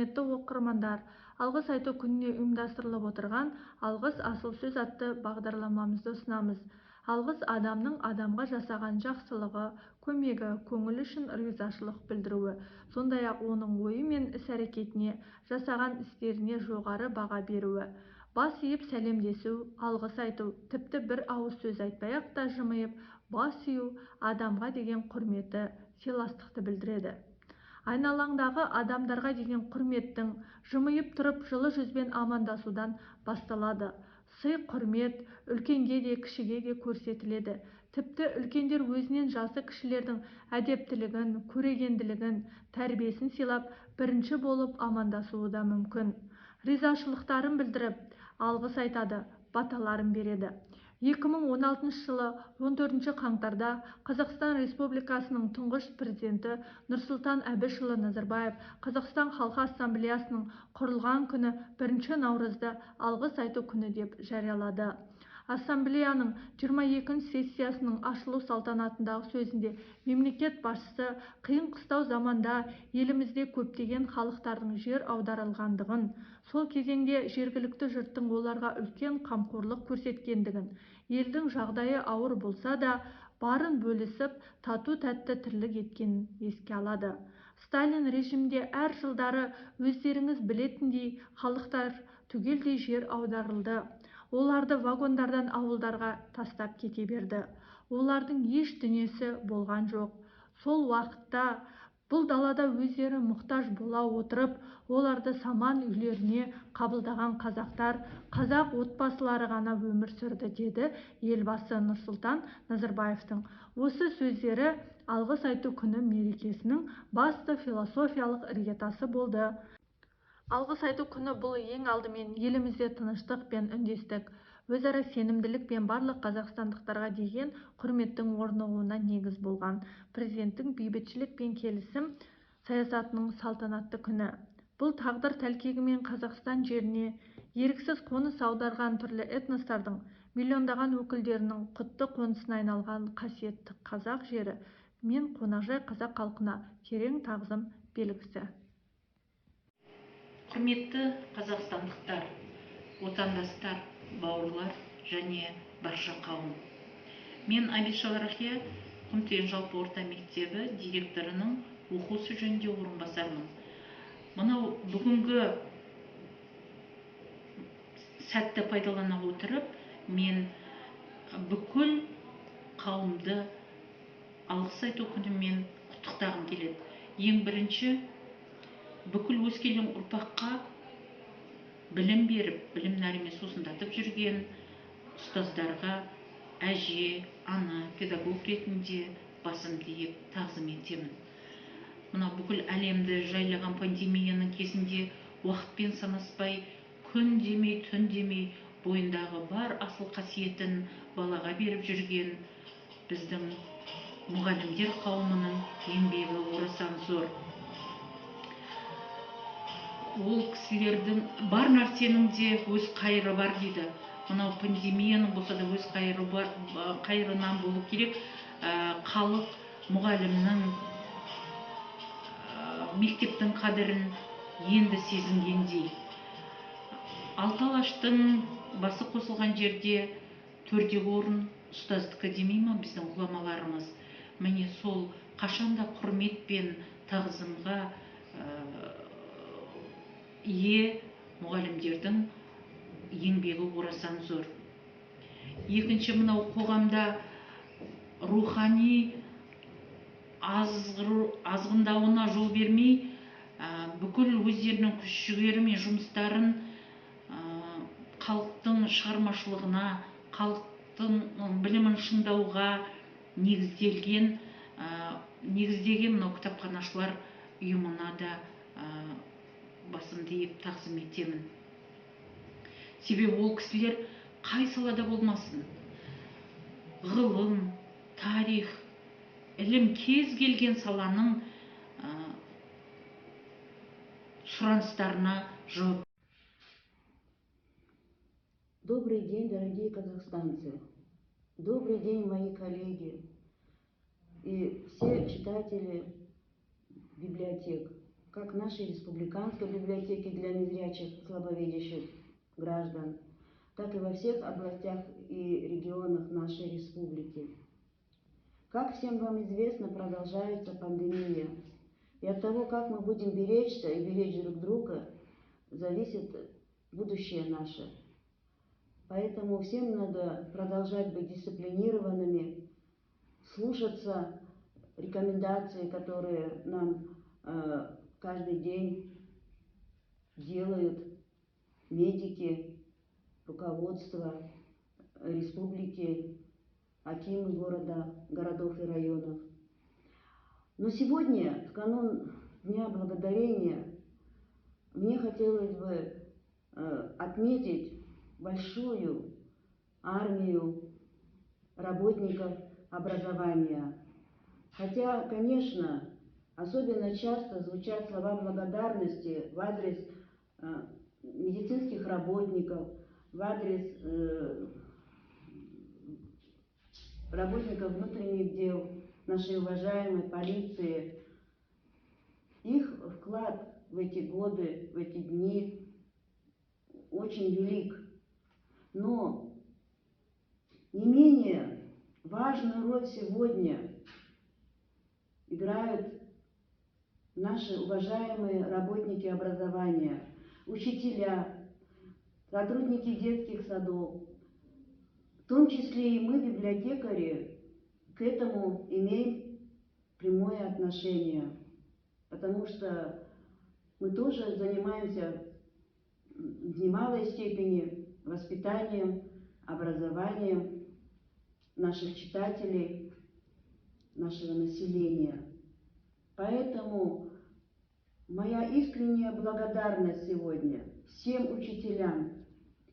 құрметті оқырмандар, алғыс айту күніне ұйымдастырылып отырған «Алғыс асыл сөз» атты бағдарламамызды ұсынамыз. Алғыс адамның адамға жасаған жақсылығы, көмегі, көңіл үшін ризашылық білдіруі, сондай-ақ оның ойы мен іс-әрекетіне, жасаған істеріне жоғары баға беруі. Бас иіп сәлемдесу, алғыс айту, тіпті бір ауыз сөз айтпай-ақ та жымиып бас ию адамға деген құрметі, сыйластықты білдіреді. Айналаңдағы адамдарға деген құрметтің жымиып тұрып жылы жүзбен амандасудан басталады. Сый құрмет үлкенге де кішіге де көрсетіледі. Тіпті үлкендер өзінен жасы кішілердің әдептілігін, көрегенділігін, тәрбиесін сыйлап, бірінші болып амандасуы да мүмкін. Ризашылықтарын білдіріп, алғыс айтады, баталарын береді. 2016 жылы 14 қаңтарда Қазақстан Республикасының тұңғыш президенті Нұрсұлтан Әбішұлы Назарбаев Қазақстан Халқы Ассамблеясының құрылған күні 1 наурызды алғыс айту күні деп жариялады. Ассамблеяның 22 сессиясының ашылу салтанатындағы сөзінде мемлекет басшысы қиын-қыстау заманда елімізде көптеген халықтардың жер аударылғандығын, сол кезеңде жергілікті жұрттың оларға үлкен қамқорлық көрсеткендігін, елдің жағдайы ауыр болса да барын бөлісіп, тату-тәтті тірлік еткенін еске алады. Сталин режимінде әр жылдары өздеріңіз білетіндей халықтар түгелдей жер аударылды. Оларды вагондардан ауылдарға тастап кете берді. Олардың еш дүниесі болған жоқ. Сол уақытта бұл далада өздері мұқтаж бола отырып, оларды саман үйлеріне қабылдаған қазақтар, қазақ отбасылары ғана өмір сүрді, деді елбасы Нұрсұлтан Назарбаевтың осы сөздері алғыс айту күні мерекесінің басты философиялық іргетасы болды. Алғыс айту күні бұл ең алдымен елімізде тыныштық пен үндестік, өзара сенімділік пен барлық қазақстандықтарға деген құрметтің орнығуына негіз болған президенттің бейбітшілік пен келісім саясатының салтанатты күні. Бұл тағдыр тәлкегімен Қазақстан жеріне еріксіз қоныс аударған түрлі этностардың миллиондаған өкілдерінің құтты қонысына айналған қасиетті қазақ жері мен қонақжай қазақ халқына терең тағзым белгісі. Құрметті қазақстандықтар, отандастар, бауырлар және барша қауым. Мен Абишева Рахия, Құмтен жалпы орта мектебі директорының оқу ісі жөніндегі орынбасарымын. Мынау бүгінгі сәтті пайдалана отырып, мен бүкіл қауымды алғыс айту күнімен құттықтағым келеді. Ең бірінші, бүкіл өскелең ұрпаққа білім беріп, білім нәрімен сусындатып жүрген ұстаздарға, әже, ана, педагог ретінде басымды иіп тағзым етемін. Мына бүкіл әлемді жайлаған пандемияның кезінде уақытпен санаспай, күн демей, түн демей бойындағы бар асыл қасиетін балаға беріп жүрген біздің мұғалімдер қауымының еңбегі орасан зор. Ол кісілердің бар нәрсенің де өз қайыры бар дейді. Мынау пандемияның болса да өз қайырынан болу керек. Халық мұғалімнің, мектептің қадірін енді сезінгендей. Алты алаштың басы қосылған жерде төрдегі орын ұстаздікі демей ма біздің ғұламаларымыз. Міне сол қашанда құрмет пен тағзымға ие мұғалімдердің еңбегі орасан зор. Екінші, мынау қоғамда рухани азғындауына жол бермей, бүкіл өздерінің күш жігері мен жұмыстарын халықтың шығармашылығына, халықтың білімін шыңдауға негіздеген мынау кітапханашылар ұйымына да басымды иіп тағзым етемін. Себебі ол кісілер қай салада болмасын, ғылым, тарих, ілім кез келген саланың сұраныстарына жауап. Добрый день, дорогие казахстанцы. Добрый день, мои коллеги и все читатели библиотек. как в нашей республиканской библиотеке для незрячих, слабовидящих граждан, так и во всех областях и регионах нашей республики. Как всем вам известно, продолжается пандемия. И от того, как мы будем беречься и беречь друг друга, зависит будущее наше. Поэтому всем надо продолжать быть дисциплинированными, слушаться рекомендации, которые нам каждый день делают медики, руководство республики, акимы городов и районов. Но сегодня, в канун Дня Благодарения, мне хотелось бы отметить большую армию работников образования. Хотя, конечно, особенно часто звучат слова благодарности в адрес медицинских работников, в адрес работников внутренних дел, нашей уважаемой полиции. Их вклад в эти годы, в эти дни очень велик. Но не менее важную роль сегодня играют наши уважаемые работники образования, учителя, сотрудники детских садов. В том числе и мы, библиотекари, к этому имеем прямое отношение, потому что мы тоже занимаемся в немалой степени воспитанием, образованием наших читателей, нашего населения. Поэтому моя искренняя благодарность сегодня всем учителям,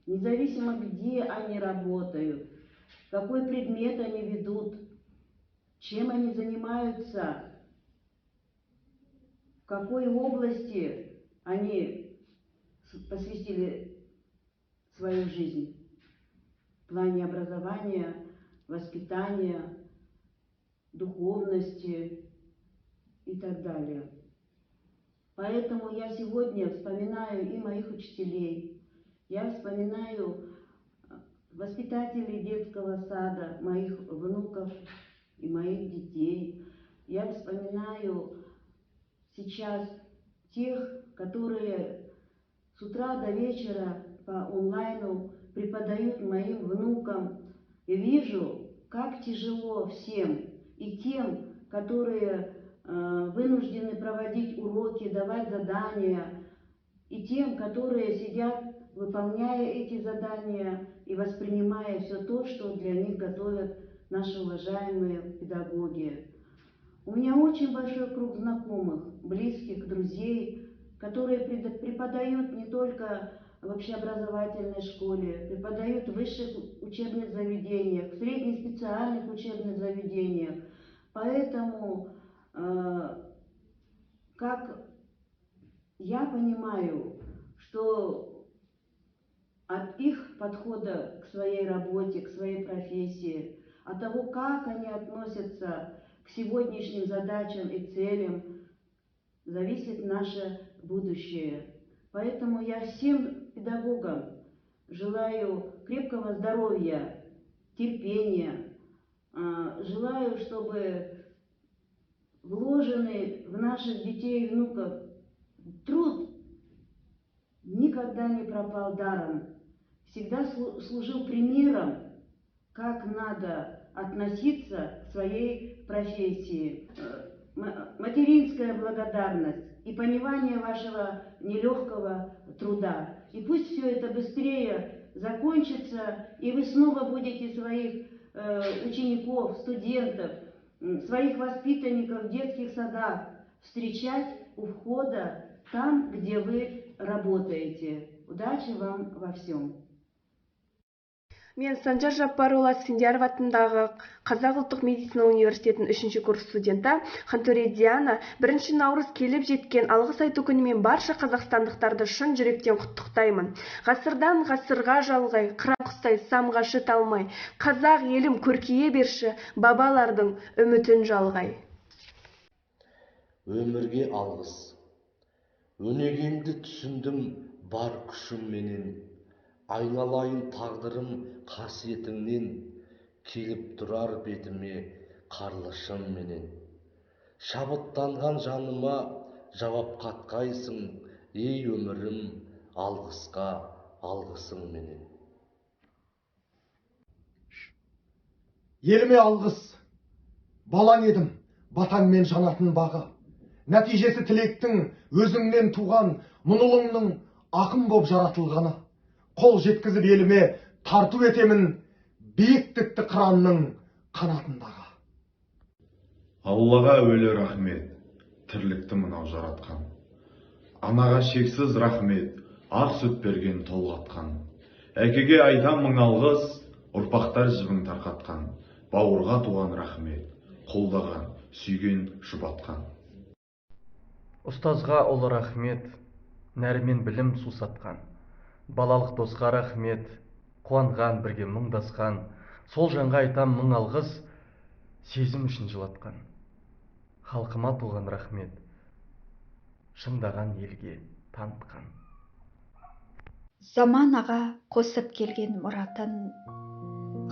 независимо где они работают, какой предмет они ведут, чем они занимаются, в какой области они посвятили свою жизнь в плане образования, воспитания, духовности и так далее. Поэтому я сегодня вспоминаю и моих учителей, я вспоминаю воспитателей детского сада, моих внуков и моих детей. Я вспоминаю сейчас тех, которые с утра до вечера по онлайну преподают моим внукам. И вижу, как тяжело всем, и тем, которые вынуждены проводить уроки, давать задания, и тем, которые сидят, выполняя эти задания и воспринимая все то, что для них готовят наши уважаемые педагоги. У меня очень большой круг знакомых, близких, друзей, которые преподают не только в общеобразовательной школе, преподают в высших учебных заведениях, в среднеспециальных учебных заведениях. Поэтому, как я понимаю, что от их подхода к своей работе, к своей профессии, от того, как они относятся к сегодняшним задачам и целям, зависит наше будущее. Поэтому я всем педагогам желаю крепкого здоровья, терпения, желаю, чтобы вложенный в наших детей и внуков труд никогда не пропал даром, всегда служил примером, как надо относиться к своей профессии. Материнская благодарность и понимание вашего нелегкого труда. И пусть все это быстрее закончится, и вы снова будете своих учеников, студентов, своих воспитанников в детских садах встречать у входа там, где вы работаете. Удачи вам во всем! Мен Санжар Жаппарұлы Сендияров атындағы Қазақ ұлттық медицина университетінің 3-ші курс студенті Хантөре Диана 1 наурыз келіп жеткен алғыс айту күнімен барша қазақстандықтарды шын жүректен құттықтаймын. Ғасырдан ғасырға жалғай, қыран құстай самға шыт алмай, қазақ елім көркейе берші, бабалардың үмітін жалғай. Өмірге алғыс. Өнегеңді түсіндім бар күшімменен, айналайын тағдырым қасиетіңнен, келіп тұрар бетіме қарлышымменен. Шабыттанған жаныма жауап қатқайсың, ей өмірім, алғысқа алғысыңменен. Еліме алғыс, балаң едім, батаңмен жанатын бағы. Нәтижесі тілектің өзіңнен туған, мұнылыңның ақын боп жаратылғаны. Қол жеткізіп еліме тарту етемін, биіктікті қыранның қанатындағы. Аллаға өлі рахмет, тірлікті мынау жаратқан. Анаға шексіз рахмет, ақ сүт берген толғатқан. Әкеге айтам мың алғыс, ұрпақтар жібін тарқатқан. Бауырға туған рахмет, қолдаған, сүйген, жұбатқан. Ұстазға ұлы рахмет, нәрмен білім сусатқан. Балалық досқа рахмет, қуанған бірге мұңдасқан. Сол жанға айтам мың алғыс, сезім үшін жылатқан. Халқыма туған рахмет, шыңдаған елге танытқан. Заман аға қосып келген мұратын,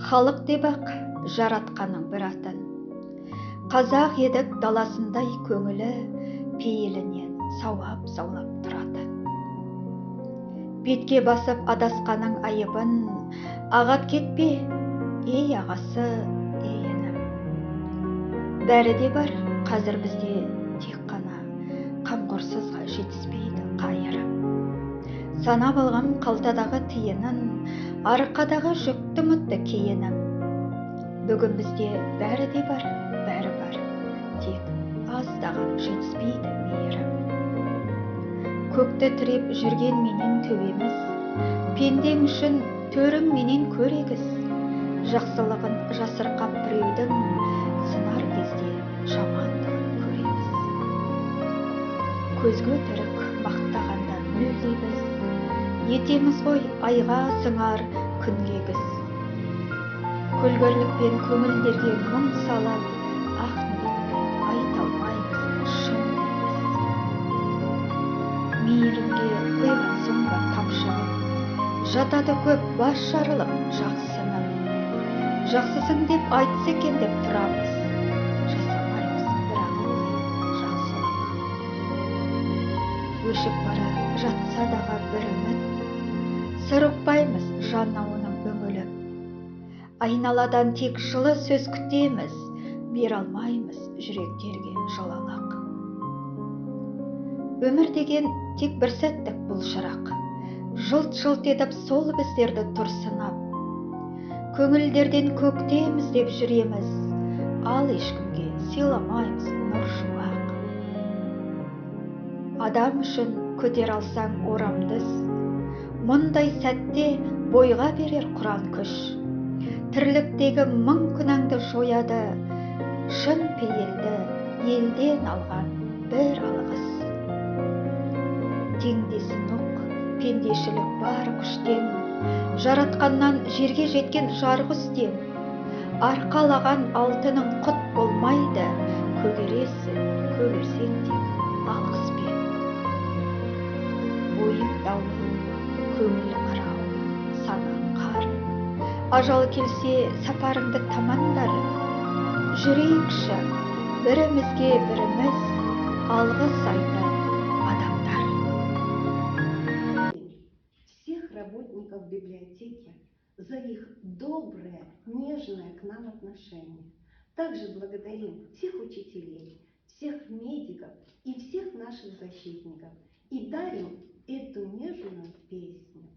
халық деп ақ жаратқаның бір атын. Қазақ едік даласындай көңілі, пейілінен сауап заулап тұратын. Бетке басып адасқаның айыбын, ағат кетпе, ей ағасы, ей інім. Бәрі де бар, қазір бізде тек қана қамқорсызға жетіспейді қайырым. Санап алғам қалтадағы тиынын, арқадағы жүкті мұтты кейінім. Бүгін бізде бәрі де бар, бәрі бар, тек аздаған жетіспейді мейірім. Көкті тіреп жүрген менен төбеміз, пендең үшін төрім менен көрегіз. Жақсылығын жасырқап біреудің, сынар кезде жамандығын көреміз. Көзге түрік мақтағандан мүлдейбіз, етеміз ғой айға сыңар күнге біз. Көлгірлікпен көңілдерге мұң салып, ақ ниетпен айта алмаймыз, шын дейміз. Мейірімге құйған соң ба тапшылық, жатады көп бас жарылып жақсының. Жақсысың деп айтсы екен деп тұрамыз, жасамаймыз бірақ ылғи жақсылық. Өшіп бара жатса дағы бір үміт, сыр ұқпаймыз жанна оның үңіліп. Айналадан тек жылы сөз күтеміз, бер алмаймыз жүректерге жылылық. Өмір деген тек бір сәттік бұл шырақ, жылт-жылт етіп сол біздерді тұрсынап. Көңілдерден көктеміз деп жүреміз, ал ешкімге сыйламаймыз нұр шуақ. Адам үшін көтер алсаң орамдыз, мұндай сәтте бойға берер құран күш. Тірліктегі мың күнәңді жояды, шын пейілді елден алған бір алғыс. Теңдесін ұқ, пендешілік бар күштен, жаратқаннан жерге жеткен жарғы үстем. Арқалаған алтының құт болмайды, көгересің, көгерсең тек алғыспен. Бойың дауыл, көңіл қырау, санаң қар. Ажал келсе сапарыңды тамандар, жүрейікші бірімізге біріміз алғыс айтар адамдар. Всех работников библиотеки за их доброе, нежное к нам отношение. Также благодарим всех учителей, всех медиков и всех наших защитников. И дарим эту нежную песню.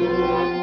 Thank you.